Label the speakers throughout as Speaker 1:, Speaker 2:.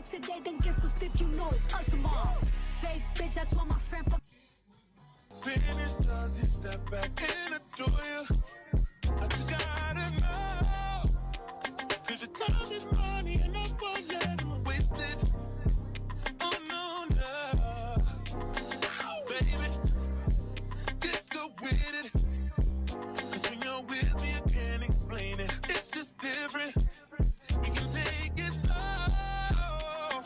Speaker 1: today, then get so stiff, you know it's up tomorrow. Fake bitch, that's what my friend fuck.
Speaker 2: Finish, does he step back and adore you? I just gotta know, 'cause your time is money and I won't let them waste it. Oh no, no, baby, just go with it. 'Cause when you're with me, I can't explain it. It's just different. We can take it slow.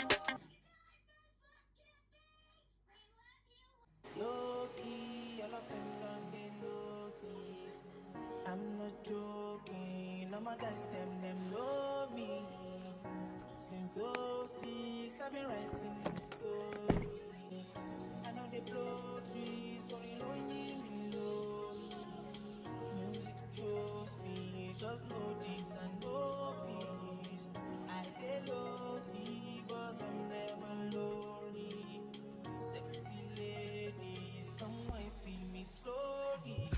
Speaker 3: Low-key, all of them done they notice. I'm not joking, all my guys, them know me. Since '06, I've been writing this story. I know they blow trees, so you know me below me. Music chose me, just know this and know peace. I get low-key, but I'm never lonely. Sexy ladies, come and feel me slowly.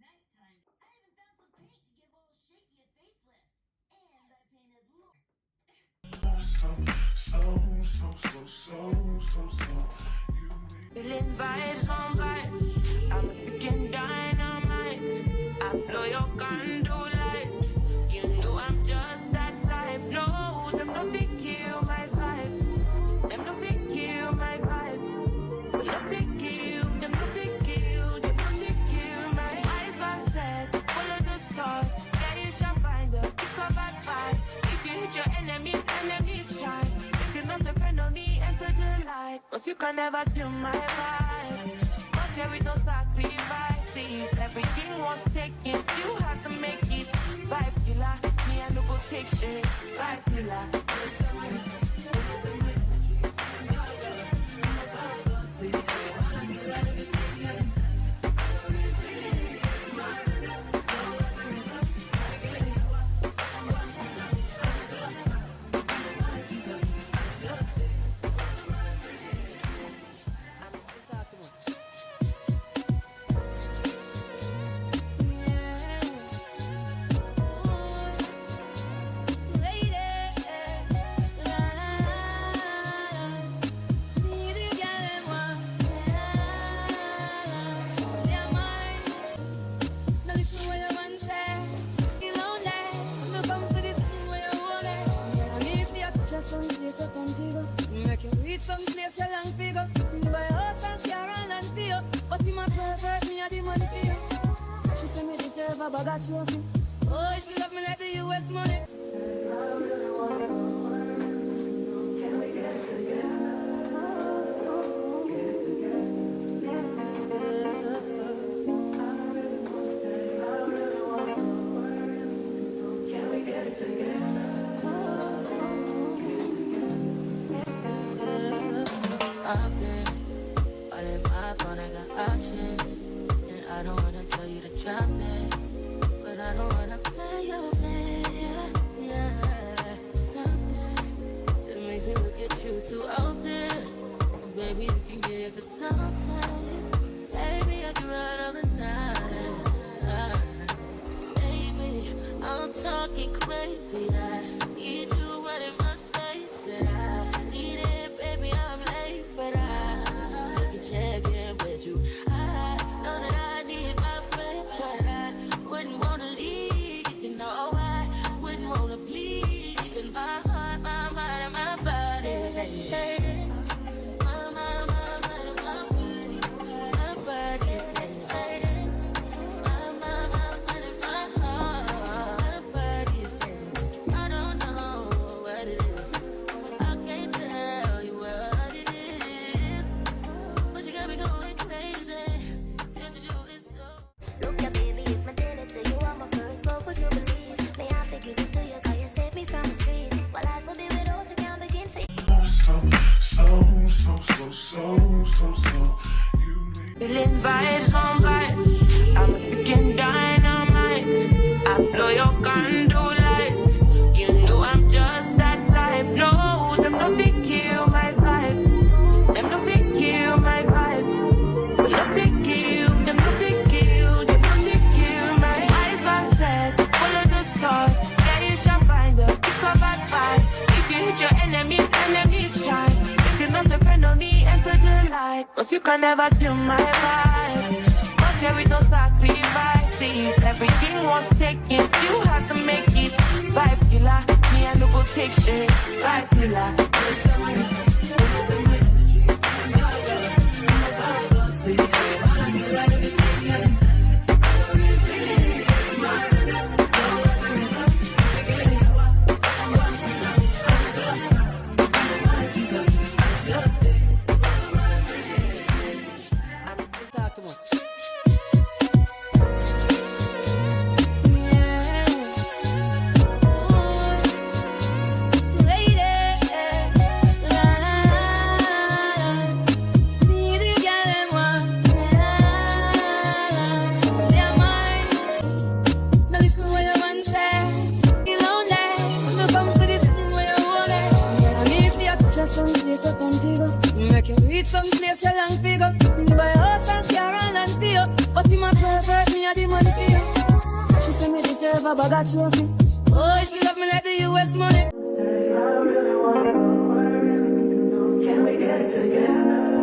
Speaker 4: Nighttime. I even found some paint to give old Shaky a facelift. And I painted
Speaker 3: Feeling vibes on vibes. I'm freaking dynamite. I blow your candle lights. You know I'm just that type. No, them no fit kill my vibe. Them no fit kill my vibe. Them no fit kill. Them no fit kill. Them no fit kill my eyes. My set, follow the stars. Yeah, you shall find her. It's a bad vibe. If you hit your enemies shine. If you're not depend on me, enter the light. 'Cause you can never kill my vibe. But there is no sacrifices. Everything was taken. You have to make it. Vibe killer. Me I no go take shit. Vibe killer.
Speaker 1: Up contigo, make you reach some place you long figure. Buy a house and car and feel, but in my perfect me a the money for you. She said me deserve a bag of trophy. Oh, she love me like the US money.
Speaker 5: I've been all in my phone, I got options. And I don't wanna tell you to drop it, but I don't wanna play your fair. Yeah, something that makes me look at you too often. Oh, baby, you can give it something. Baby, I can run all the time. Baby, I'm talking crazy. I need you running my space, but I need it, baby. I'm late, but I still can check in with you. I know that I need my friends, but I wouldn't wanna leave. You know, I wouldn't wanna bleed. Even my heart, my mind, and my body. My mind, and my body. My body says, my mind, and my heart. My body says, I don't know what it is. I can't tell you what it is, but you got me going crazy. Can't you do it so?
Speaker 6: Look ya baby, if my daily say you are my first love, would you believe? May I forgive it to you, 'cause you saved me from the streets. While life will be without you, can't begin to
Speaker 3: Feeling vibes on vibes. I'm freaking dynamite. I blow your candle lights. You know I'm just that type. No, them no fit kill my vibe. Them no fit kill my vibe. Them no fit kill. Them no fit kill. Them no fit kill my eyes. My set, full of the stars. fight, cause you can never kill my vibe. But there is no sacrifices, everything was taken, you had to make it. Vibe killer, me I no go take shit. Vibe killer.
Speaker 1: Talk too much. Yeah. Ooh, lady. La, la, la. Me the girl them want. La, la, la. They're mine. Now listen what your man say. You lonely. No come for this thing where you want it. And if you touch us someplace up Antigua, make you reach someplace a long figure. Buy a house and car and feel. But in my perfect, me a the money for you. She said me deserve a bag of trophy. Oh, she love me like the US money.
Speaker 7: Can we get together?